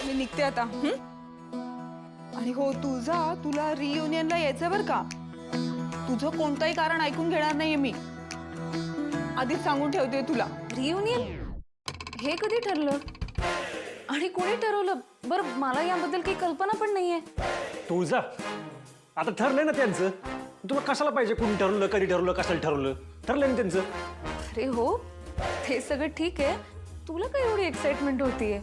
मी निघते आता. आणि हो तुझा तुला रियुनियनला यायचं बरं का. तुझं कोणतंही कारण ऐकून घेणार नाहीये मी. आधीच सांगून ठेवते तुला. रियुनियन हे कधी ठरलं आणि कोणी ठरवलं बरं? मला याबद्दल काही कल्पना पण नाहीये. तुळजा, आता ठरलंय ना त्यांचं. तुला कशाला पाहिजे? कोणी ठरवलं, कधी ठरवलं, कशाला ठरवलं? ठरलंय ना त्यांचं. अरे हो, ते सगळं ठीक आहे. तुला काय एवढी एक्साइटमेंट होतीये?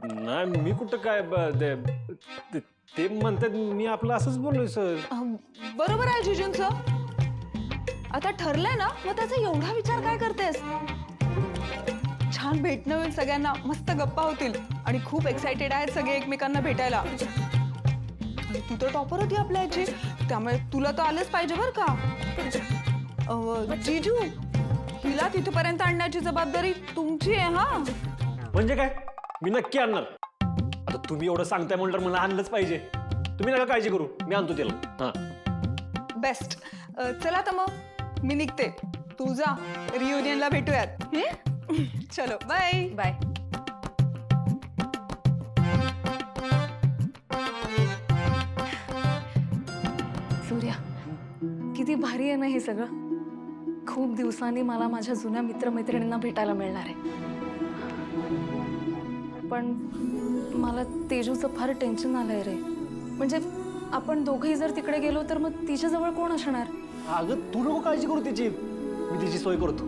नाही, मी कुठं काय ते म्हणतात. मी आपलं असंच बोललोय सर. बरोबर आहे जिजूंचं. आता ठरलंय ना, मग त्याचा एवढा विचार काय करतेस? छान भेटणं होईल सगळ्यांना, मस्त गप्पा होतील आणि खूप एक्साइटेड आहेत सगळे एकमेकांना भेटायला. आणि तू तर टॉपर होती आपल्या याची, त्यामुळे तुला तर आलंच पाहिजे बरं का. जिजू, हिला तिथपर्यंत आणण्याची जबाबदारी तुमची आहे. हा म्हणजे काय? मी नक्की आणणार. आता तुम्ही एवढं सांगताय म्हणल्यावर मला आणलंच पाहिजे. तुम्ही नका काळजी करू, मी आणतो त्याला. हा, बेस्ट. चला तर मग मी निघते. तू जा, रियुनियनला भेटूयात. चलो बाय बाय. सूर्या, किती भारी आहे ना हे सगळं. खूप दिवसांनी मला माझ्या जुन्या मित्रमैत्रिणींना भेटायला मिळणार आहे. पण मला तेजूचं फार टेन्शन आलंय रे. म्हणजे आपण दोघंही जर तिकडे गेलो तर मग तिच्याजवळ कोण असणार? अगं तू नको काळजी करू तिची, मी तिची सोय करतो.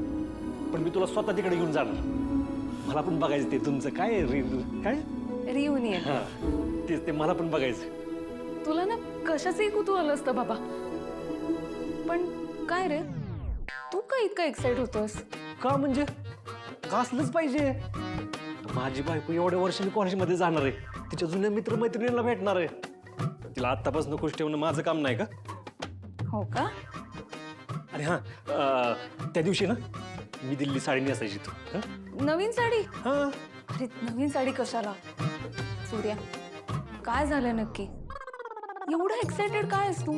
पण मी तुला स्वतः तिकडे घेऊन जाणार. मला पण बघायचं ते तुमचं काय काय रियुनियन. हा, तेच ते मला पण बघायचं. तुला ना कशाचंही कुतूहल असतं बाबा. पण काय रे, तू का इतका एक्साइट होतोस? का म्हणजे का असलंच पाहिजे? माझी बायको एवढ्या वर्षांनी कॉलेजमध्ये जाणार आहे, तिच्या जुन्या मित्रमैत्रिणींना भेटणार आहे. तिला आत्तापासून खुश ठेवणं माझं काम नाही का? हो का? अरे हा, त्या दिवशी ना मी दिल्ली साडी नेसायची तू. नवीन साडी? हा, अरे नवीन साडी कशाला? सूर्या, काय झालं नक्की? एवढं एक्साइटेड काय आहेस तू?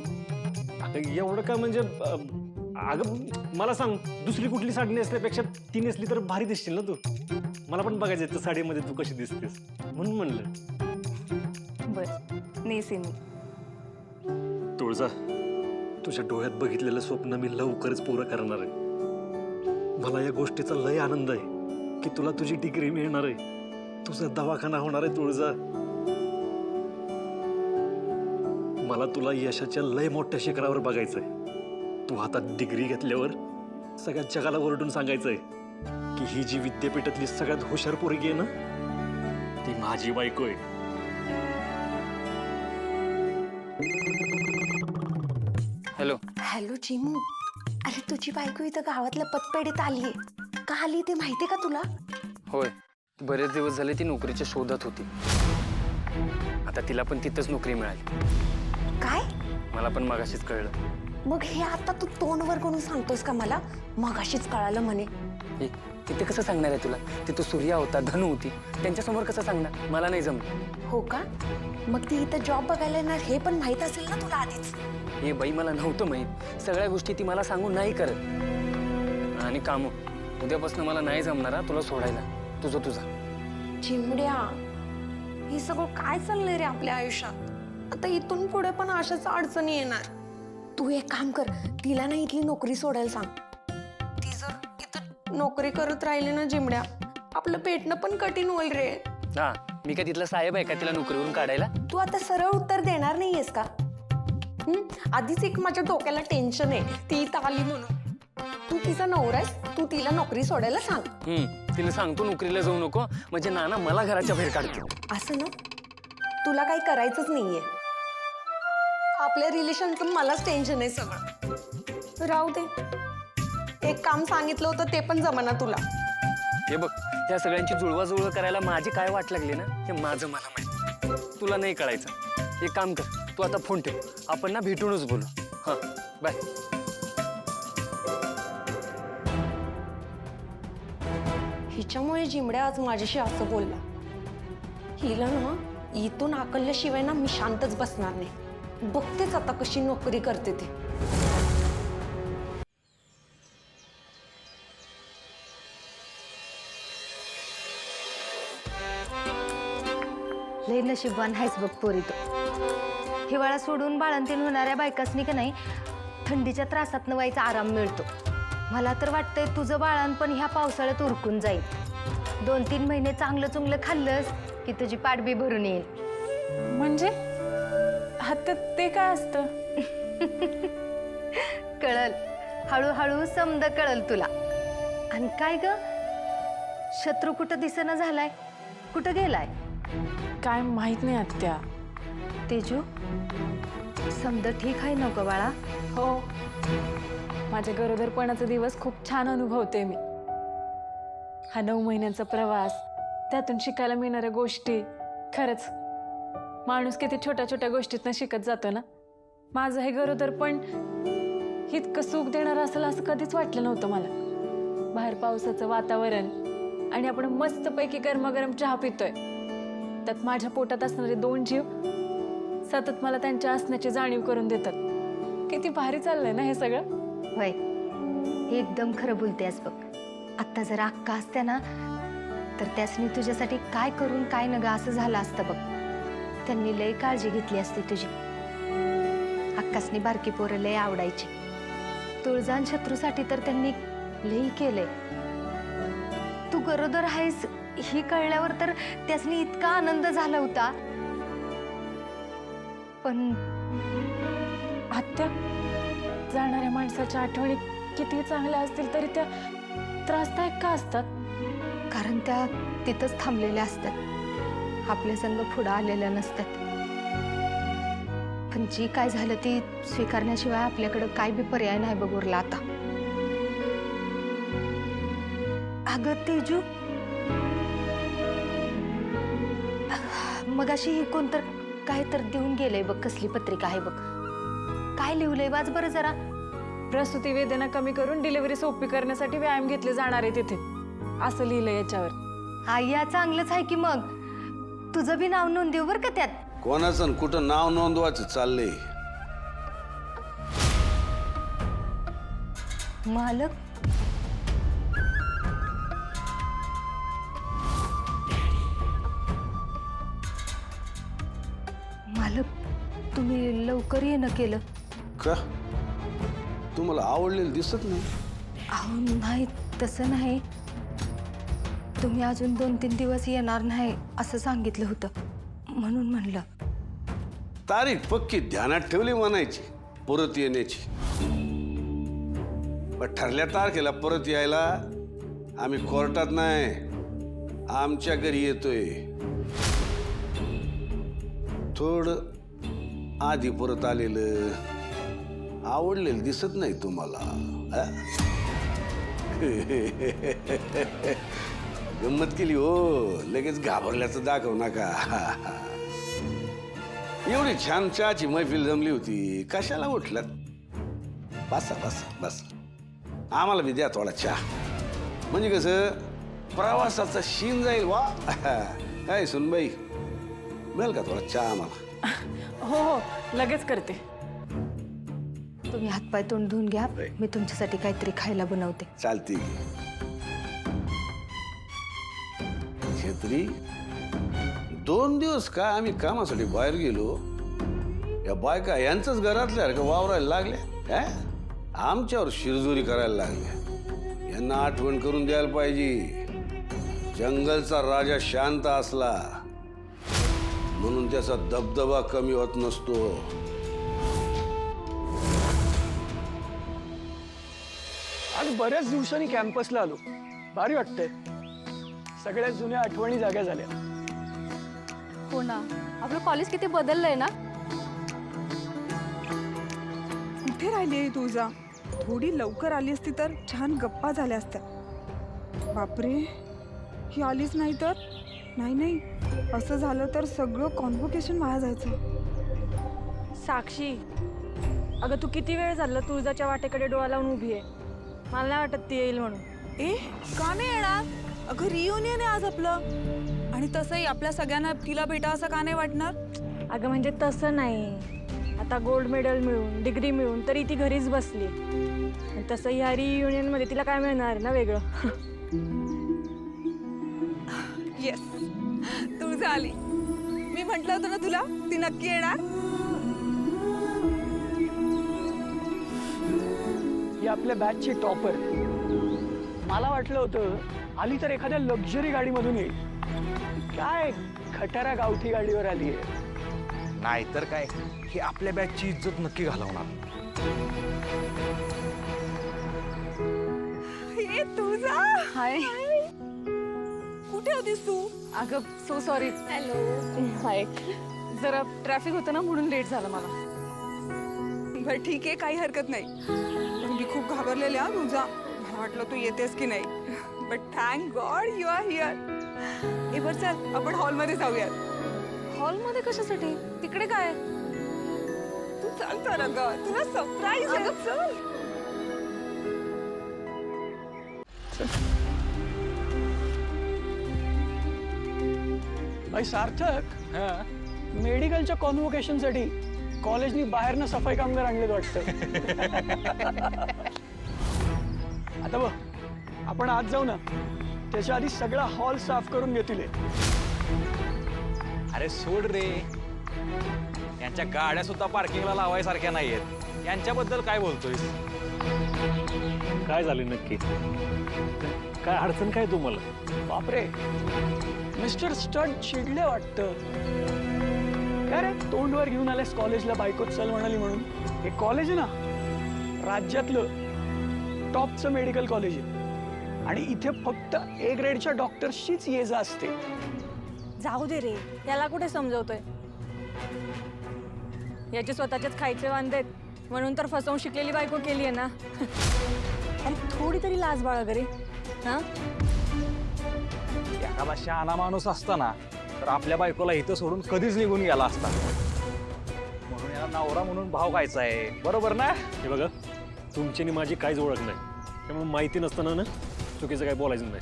अगं एवढं का म्हणजे अगं मला सांग, दुसरी कुठली साडी नेसल्यापेक्षा ती नेसली तर भारी दिसशील ना तू. मला पण बघायचं त्या साडीमध्ये तू कशी दिसतेस म्हणून म्हणलं. बर, नेसे मी. तुळजा, तुझ्या डोळ्यात बघितलेलं स्वप्न मी लवकरच पूर्ण करणार आहे. मला या गोष्टीचा लय आनंद आहे की तुला तुझी डिग्री मिळणार आहे, तुझा दवाखाना होणार आहे. तुळजा, मला तुला यशाच्या लय मोठ्या शिखरावर बघायचंय. तू हातात डिग्री घेतल्यावर सगळ्या जगाला ओरडून सांगायचंय की ही जी विद्यापीठातली सगळ्यात हुशार पोरगी आहे ना, ती माझी बायको आहे. हॅलो. हॅलो चिमू, अरे तुझी बायको इथं गावातल्या पतपेढीत आलीये. का आली ते माहितीये का तुला? होय, बरेच दिवस झाले ती नोकरीच्या शोधात होती. आता तिला पण तिथंच नोकरी मिळाली. काय? मला पण मगाशीच कळलं. मग हे आता तू तोंडवर करून सांगतोस का मला? मग अशीच कळालं म्हणे. ए, तिथे कसं सांगणार आहे तुला? तिथं सूर्या होता, धनू होती, त्यांच्यासमोर कसं सांगणार? मला नाही जमलं. हो का? मग ती इथं जॉब बघायला येणार हे पण माहित असेल ना तुला आधीच? हे बाई, मला नव्हतं माहीत. सगळ्या गोष्टी ती मला सांगून नाही करत. आणि काम उद्यापासून मला नाही जमणार तुला सोडायला. तुझं तुझा. चिमड्या, हे सगळं काय चाललंय रे आपल्या आयुष्यात? आता इथून पुढे पण अशाच अडचणी येणार. तू एक काम कर, तिला ना इथली नोकरी सोडायला सांग. ती जर इथं नोकरी करत राहिली ना चिमड्या, आपलं पेटणं पण कठीण होईल रे. हा, मी काय तिथला साहेब आहे का तिला नोकरीवरून काढायला? तू आता सरळ उत्तर देणार नाहीयेस का? आधीच एक माझ्या डोक्याला टेन्शन आहे, ती इथं आली म्हणून. तू तिचा नवरा आहेस, तू तिला नोकरी सोडायला सांग. तिला सांगतो नोकरीला जाऊ नको, म्हणजे नाना मला घराच्या बाहेर काढतो. असं ना, तुला काही करायचंच नाहीये. आपल्या रिलेशनचं मलाच टेन्शन आहे सगळं. राहू दे. एक काम सांगितलं होतं ते पण जमाना तुला. हे बघ, या सगळ्यांची जुळवाजुळव करायला माझी काय वाट लागली ना, हे माझं मला माहिती. तुला नाही कळायचं. एक काम कर, तू आता फोन ठेव, आपण ना भेटूनच बोलू. हां, बाय. हिच्यामुळे जिमड्या आज माझ्याशी असं बोलला. हिला ना इथून आकलल्याशिवाय ना मी शांतच बसणार नाही. बघतेच आता कशी नोकरी करते ती. लय नशीबवान आहेस बघ पोरी तो. हिवाळा सोडून बाळंतीण होणाऱ्या बायकासनी का नाही थंडीच्या त्रासात व्हायचा आराम मिळतो. मला तर वाटतंय तुझं बाळणपण ह्या पावसाळ्यात उरकून जाईल. 2-3 महिने चांगलं चुंगलं खाल्लंस की तुझी पाठबी भरून येईल. म्हणजे आता ते काय असतं? कळल, हळूहळू समद कळल तुला. आणि काय ग, शत्रू कुठं दिसेना झालाय, कुठं गेलाय? काय माहित नाही आत्या. तेजू, समद ठीक आहे नको बाळा? हो, माझ्या गरोदरपणाचा दिवस खूप छान अनुभवते मी. हा 9 महिन्यांचा प्रवास, त्यातून शिकायला मिळणाऱ्या गोष्टी, खरंच माणूस किती छोट्या छोट्या गोष्टीतनं शिकत जातो ना. माझं हे गरोदरपण इतकं सुख देणारं असेल असं कधीच वाटलं नव्हतं मला. बाहेर पावसाचं वातावरण आणि आपण मस्तपैकी गरमागरम चहा पितोय, त्यात माझ्या पोटात असणारे 2 जीव सतत मला त्यांच्या असण्याची जाणीव करून देतात. किती भारी चाललंय ना हे सगळं. होय, एकदम खरं बोलतेस बघ. आत्ता जर अक्का असत्या ना तर त्यासनी तुझ्यासाठी काय करून काय नग असं झालं असतं बघ. त्यांनी लय काळजी घेतली असती तुझी. अक्कासनी बारकी पोरं लय आवडायची. तुळजान शत्रूसाठी तर त्यांनी लई केलंय. तू गरोदर आहेस ही कळल्यावर तर त्यासनी इतका आनंद झाला होता. पण आत्या, जाणाऱ्या माणसाच्या आठवणी किती चांगल्या असतील तरी त्या त्रासदायक का असतात? कारण त्या तिथंच थांबलेल्या असतात, आपल्या संग पुढं आलेल्या नसतात. पण जी काय झालं ती स्वीकारण्याशिवाय आपल्याकडं काय बी पर्याय नाही बघ उरला आता. अगं तेजू, मगाशी ही कोणतर काय तर देऊन गेलंय बघ. कसली पत्रिका आहे बघ, काय लिहलंय वाच बरं जरा. प्रसूती वेदना कमी करून डिलिव्हरी सोपी करण्यासाठी व्यायाम घेतले जाणार आहे तिथे, असं लिहिलंय याच्यावर. आय्या, चांगलंच आहे की मग. तुझं बी नाव नोंद देऊ बरं का त्यात. कोणाचं न कुठं नाव नोंदवायचं चाललंय? मालक, मालक, तुम्ही लवकर येणं केलं. का तुम्हाला आवडलेलं दिसत नाही? अहो नाही, तसं नाही. तुम्ही अजून 2-3 दिवस येणार नाही असं सांगितलं होतं, म्हणून म्हणलं. तारीख पक्की ध्यानात ठेवली म्हणायची परत येण्याची. पण ठरल्या तारखेला परत यायला आम्ही कोर्टात नाही, आमच्या घरी येतोय. थोडं आधी परत आलेलं आवडलेलं दिसत नाही तुम्हाला? आ? गंमत केली हो, लगेच घाबरल्याचं दाखव नका. एवढी छान चहाची मैफिल जमली होती, कशाला उठलात? बसा बसा बसा, आम्हाला बी द्या थोडा चहा. म्हणजे कसं प्रवासाचा शीन जाईल. वा काय सुनबाई, मिळेल का थोडा चहा आम्हाला? हो हो, लगेच करते. तुम्ही हातपाय तोंड धुवून घ्या, मी तुमच्यासाठी काहीतरी खायला बनवते. चालते. छत्री 2 दिवस का आम्ही कामासाठी बाहेर गेलो, या बायका यांचंच घरातल्या का वावरायला लागल्या काय? आमच्यावर शिरजोरी करायला लागल्या. यांना आठवण करून द्यायला पाहिजे, जंगलचा राजा शांत असला म्हणून त्याचा दबदबा कमी होत नसतो. आज बऱ्याच दिवसांनी कॅम्पसला आलो, भारी वाटतंय. सगळ्या जुन्या आठवणी जाग्या झाल्या. हो ना, आपलं कॉलेज किती बदललंय ना. कुठे राहिली आहे तुझा? थोडी लवकर आली असती तर छान गप्पा झाल्या असत्या. बापरे, ही आलीच नाही तर? नाही, असं झालं तर सगळं कॉन्व्होकेशन वाया जायचं. साक्षी, अगं तू किती वेळ झालं तुळजाच्या वाटेकडे डोळा लावून उभी आहे. मला नाही वाटत ती येईल म्हणून. का नाही येणार? अगं रियुनियन आहे आज आपलं, आणि तसंही आपल्या सगळ्यांना तिला भेटा असं का नाही वाटणार? अगं म्हणजे तसं नाही, आता गोल्ड मेडल मिळून डिग्री मिळून तरी ती घरीच बसली. आणि तसं ह्या रियुनियनमध्ये तिला काय मिळणार ना वेगळं. येस, तुळजा आली. मी म्हंटल होतं ना तुला ती नक्की येणार. ही आपल्या बॅचची टॉपर. मला वाटलं होतं आली तर एखाद्या लक्झरी गाडीमधून येईल. काय खटारा गावठी गाडीवर आली आहे. नाहीतर काय, हे आपल्या बॅचची इज्जत नक्की घालवणार. हे तुझा हाय. कुठे होतीस तू? अगं सो सॉरी. हॅलो. हाय. जरा ट्रॅफिक होतं ना म्हणून लेट झालं मला. बरं ठीक आहे, काही हरकत नाही. पण मी खूप घाबरलेले हा तुझा. मला वाटलं तू येतेस की नाही. But thank God you are here. हे बरं चल आपण हॉलमध्ये जाऊयात. हॉलमध्ये कशासाठी? तिकडे काय? तू चल तर अगं, तुला सरप्राईज आहे. चल. भाई सार्थक, मेडिकलच्या कॉन्व्होकेशनसाठी कॉलेजनी बाहेरनं सफाई कामगार आणलेलं वाटतं. आता बघ, आपण आज जाऊ ना, त्याच्या आधी सगळा हॉल साफ करून घेतील. अरे सोड रे, यांच्या गाड्या सुद्धा पार्किंगला लावायसारख्या नाहीयेत. यांच्याबद्दल काय बोलतोय? काय झाले नक्की? काय अडचण काय तुम्हाला? बापरे, मिस्टर स्टड चिडले वाटतं. काय रे, तोंडवर घेऊन आलेस कॉलेजला बायकोत चल म्हणाली म्हणून? हे कॉलेज आहे ना, राज्यातलं टॉपचं मेडिकल कॉलेज आहे. आणि इथे फक्त ए ग्रेडच्या डॉक्टर्सचीच ये जा असते. जाऊ दे रे, याला कुठे समजवतोय. याचे स्वतःचेच खायचे वांदेत म्हणून तर फसवून शिकलेली बायको केली आहे ना. अरे थोडी तरी लाज बाळा घरी. हा, एखादा शहाणा माणूस असताना तर आपल्या बायकोला इथं सोडून कधीच निघून गेला असता. म्हणून याला नवरा म्हणून भाव खायचा आहे, बरोबर ना? हे बघा, तुमची आणि माझी काहीच ओळख नाही, त्यामुळे माहिती नसताना ना चुकीचं काय बोलायचं नाही.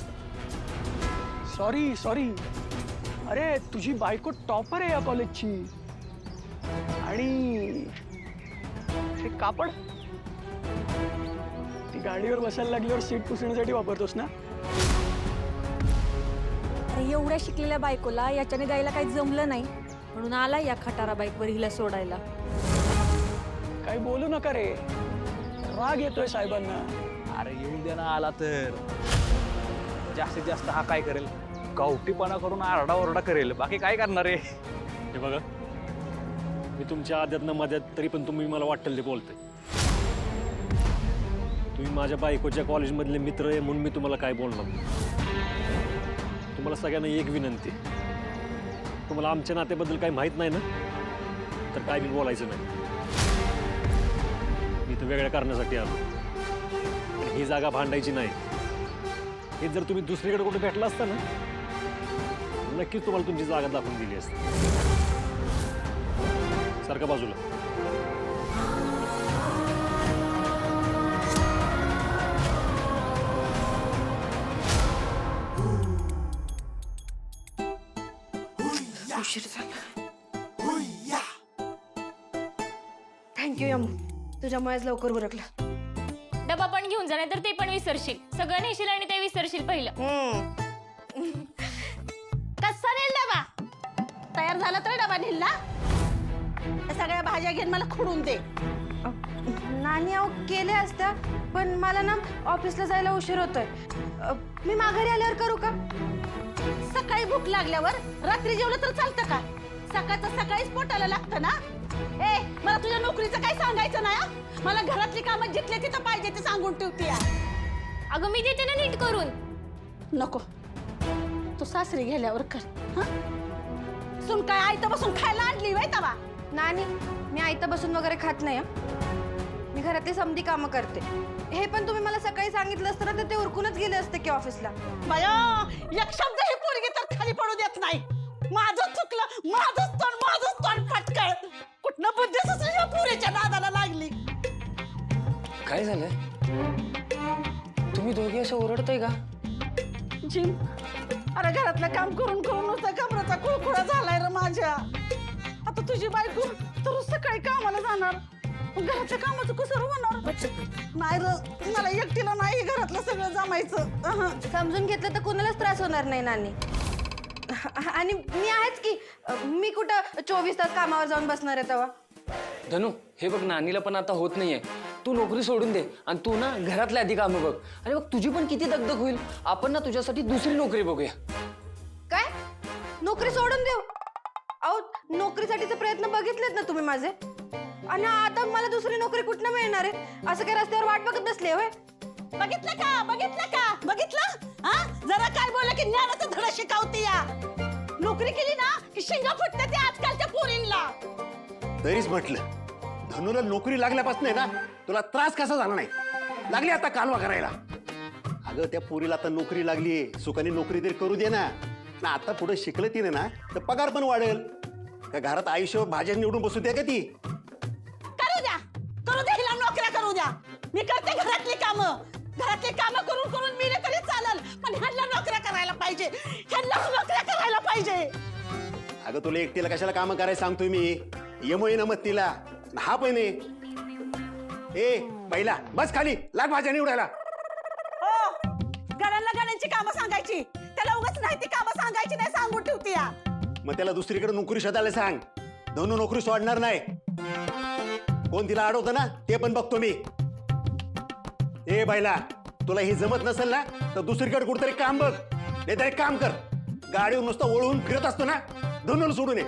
Sorry sorry. अरे तुझी बायको टॉपर आहे या कॉलेजची. आणि हे कापड ती गाडीवर बसायला लागल्यावर सीट पुसण्यासाठी वापरतोस ना? अरे एवढ्या शिकलेल्या बायकोला याच्याने द्यायला काही जमलं नाही म्हणून आला या खटारा बाईकवर हिला सोडायला. काही बोलू नका रे, राग येतोय साहेबांना. अरे येऊन दे ना, आला तर जास्तीत जास्त हा काय करेल? गावठीपणा करून आरडाओरडा करेल, बाकी काय करणार आहे? हे बघा, मी तुमच्या आद्यातनं मध्यात तरी पण तुम्ही मला वाटेल ते बोलते. तुम्ही माझ्या बायकोच्या कॉलेजमधले मित्र आहे म्हणून मी तुम्हाला काय बोलणार. तुम्हाला सगळ्यांना एक विनंती, तुम्हाला आमच्या नात्याबद्दल काही माहीत नाही ना, तर काय बी बोलायचं नाही. मी तर वेगळ्या करण्यासाठी आलो. पण ही जागा भांडायची नाही. हे जर तुम्ही दुसरीकडे कुठे भेटला असता ना, नक्कीच तुम्हाला तुमची जागा दाखवून दिली असती. सारखं बाजूला. उशीर झाला. थँक्यू यम, तुझ्यामुळेच लवकर उरकलं. डबा पण घेऊन जा, नाहीतर ते पण विसरशील. सगळं नेशील आणि ते विसरशील पहिलं. कसा नेल डबा? तयार झाला तर डबा नेल ना? सगळ्या भाज्या घेऊन मला खुडून दे. नानी अहो केल्या असत्या, पण मला ना ऑफिसला जायला उशीर होतोय. मी माघारी आल्यावर करू का? सकाळी भूक लागल्यावर रात्री जेवलं तर चालतं का? सकाळचं सकाळीच पोटाला लागतं ना. ए, मला तुझ्या नोकरीचं काय सांगायचं नाही. मला घरातली कामं जिथले तिथं पाहिजे ते सांगून ठेवते. अगं मी देते ना नीट करून. नको, तू सासरी गेल्यावर कर. सुन काय आयतं बसून खायला आणली वय तवा? नानी, मी आयतं बसून वगैरे खात नाही हं. मी घरातली समधी कामं करते. हे पण तुम्ही मला सकाळी सांगितलं असतं ना, तर ते उरकूनच गेले असते की ऑफिसला. बाया, एक शब्द ही पोरगी तर खाली पडू देत नाही. माझं चुकलं, माझंच तोंड फटकळ. कुठनं बुद्धी सुचली या पोरीच्या नादाला लागली. काय झालंय? तुम्ही दोघे असं ओरडताय का? जिम, अरे घरातलं काम करून करून नुसता कमराचा कुळकुळा झालाय रे माझ्या. आता तुझी बायको तर सकाळी कामाला जाणार, घराच्या कामाचं कसं होणार? नाही र, मला एकटीला नाही घरातलं सगळं जमायचं. समजून घेतलं तर कुणालाच त्रास होणार नाही नानी. आणि मी आहेच की. मी कुठं 24 तास कामावर जाऊन बसणार आहे तेव्हा. धनु, हे बघ नानीला पण आता होत नाहीये. तू नोकरी सोडून दे आणि तू ना घरातल्या आधी कामं बघ. आणि बघ तुझी पण किती दगदग होईल. आपण ना तुझ्यासाठी दुसरी नोकरी बघूया. काय नोकरी सोडून देऊ? अहो नोकरीसाठीचे प्रयत्न बघितलेत ना तुम्ही माझे. आणि आता मला दुसरी नोकरी कुठनं मिळणार आहे? असं काय रस्त्यावर वाट बघत बसले होय? बघितलं का बघितलं हा? जरा काय बोललं की ज्ञानाचा धडा शिकवते या. नोकरी केली ना की शिंगा फुटते ते आजकालच्या पोरींना. तरीच म्हटलं धनुला नोकरी लागल्यापासून आहे ना तुला त्रास कसा झाला नाही. लागली आता कालवा करायला. अगं त्या पोरीला आता नोकरी लागली, सुखाने नोकरी तरी करू दे ना. आता पुढे शिकलं तिने ना तर पगार पण वाढेल. का घरात आयुष्य भाज्या निवडून बसू दे का ती. करू दे हिला नोकऱ्या करू द्या. मी करते घरातली कामं. घरातली कामं करून करून मी तरी चालल, पण ह्यांना नोकऱ्या करायला पाहिजे. ह्यांना नोकऱ्या करायला पाहिजे. अगं तुला एकटीला कशाला कामं करायला सांगतोय मी. येमोय ना मत तिला हा पण ए पहिला बस खाली लाग भाज्या निवडायला. हो घराला गाड्यांची कामं सांगायची. त्याला उगाच नाही ती कामं सांगायची नाही, सांगून ठेवते या. मग त्याला दुसरीकडे नोकरी शोधायला सांग. धनु नोकरी सोडणार नाही. कोण तिला अडवतं ना ते पण बघतो मी. ए बायला तुला हे जमत नसेल ना तर दुसरीकडे कुठतरी काम बघ. नाही तर एक काम कर, गाडीवर नुसतं ओळून फिरत असतो ना धनुला सोडून ये.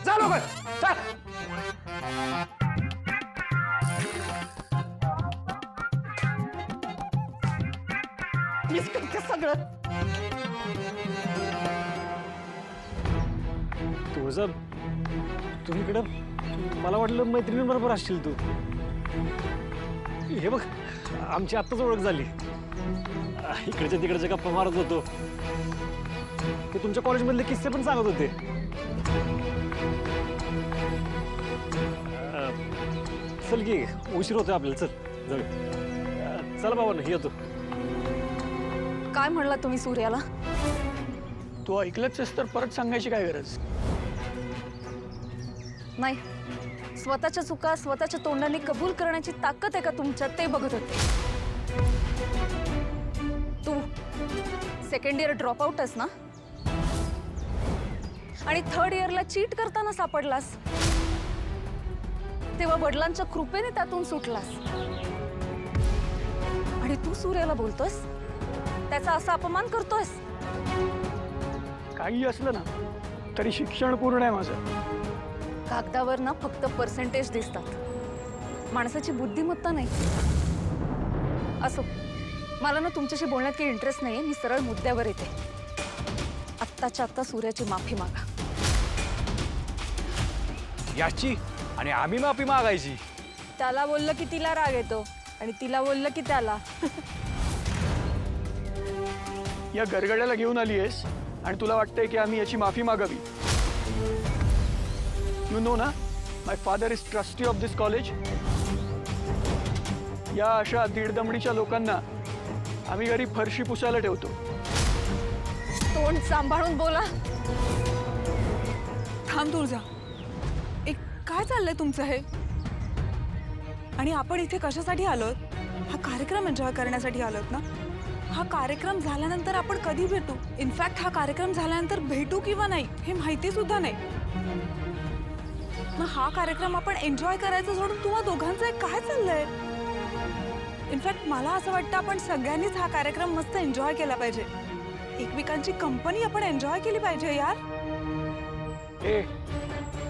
जा लवकर चल. मीच करते सगळं. तुझं तू इकडं मला वाटलं मैत्रिणीबरोबर असशील तू. हे बघ आमची आत्ताच ओळख झाली. इकडच्या तिकडच्या गप्पा मारत होतो. ते तुमच्या कॉलेजमधले किस्से पण सांगत होते. चल की उशीर होतोय आपल्याला. चल जाऊ. चल बाबा येतो. काय म्हणला तुम्ही सूर्याला? तू ऐकलंच तर परत सांगायची काय गरज. नाही, स्वतःच्या चुका स्वतःच्या तोंडाने कबूल करण्याची ताकद आहे का तुमच्यात ते बघत होते. तू सेकंड इयर ड्रॉप आउटच ना, आणि थर्ड इयरला चीट करताना सापडलास. तेव्हा वडिलांच्या कृपेने त्यातून सुटलास. आणि तू सूर्याला बोलतोस, त्याचा असा अपमान करतोस. काही असलं ना तरी शिक्षण पूर्ण आहे माझं. कागदावर ना फक्त पर्सेंटेज दिसतात, माणसाची बुद्धिमत्ता नाही. असो, मला ना तुमच्याशी बोलण्यात काही इंटरेस्ट नाहीये. मी सरळ मुद्द्यावर येते. आत्ताच्या आत्ता सूर्याची माफी मागा. याची आणि आम्ही माफी मागायची. त्याला बोललं की तिला राग येतो आणि तिला बोललं की त्याला. या गरगड्याला घेऊन आली आहेस आणि तुला वाटतंय की आम्ही याची माफी मागावी. यू नो ना, my father is trustee of this college. या अशा दीडदमडीच्या लोकांना आम्ही घरी फरशी पुसायला ठेवतो. तोंड सांभाळून बोला. थांब तुळजा. एक काय चाललंय तुमचं हे? आणि आपण इथे कशासाठी आलोत? हा कार्यक्रम एन्जॉय करण्यासाठी आलोत ना? हा कार्यक्रम झाल्यानंतर आपण कधी भेटू? इनफॅक्ट हा कार्यक्रम झाल्यानंतर भेटू किंवा नाही हे माहिती सुद्धा नाही. मग हा कार्यक्रम आपण एन्जॉय करायचं सोडून तुम्हा दोघांचं एक काय चाललंय? इनफॅक्ट मला असं वाटतं आपण सगळ्यांनीच हा कार्यक्रम मस्त एन्जॉय केला पाहिजे. एकमेकांची कंपनी आपण एन्जॉय केली पाहिजे यार. ए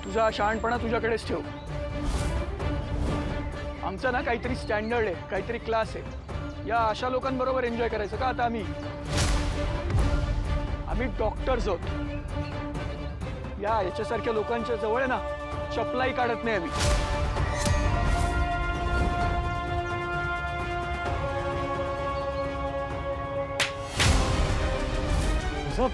तुझा शहाणपणा तुझ्याकडेच ठेव. आमचा ना काहीतरी स्टँडर्ड आहे, काहीतरी क्लास आहे. या अशा लोकांबरोबर एन्जॉय करायचं का आता? आम्ही डॉक्टर्स आहोत. याच्यासारख्या लोकांच्या जवळ आहे ना चपलाही काढत नाही आम्ही. तुझं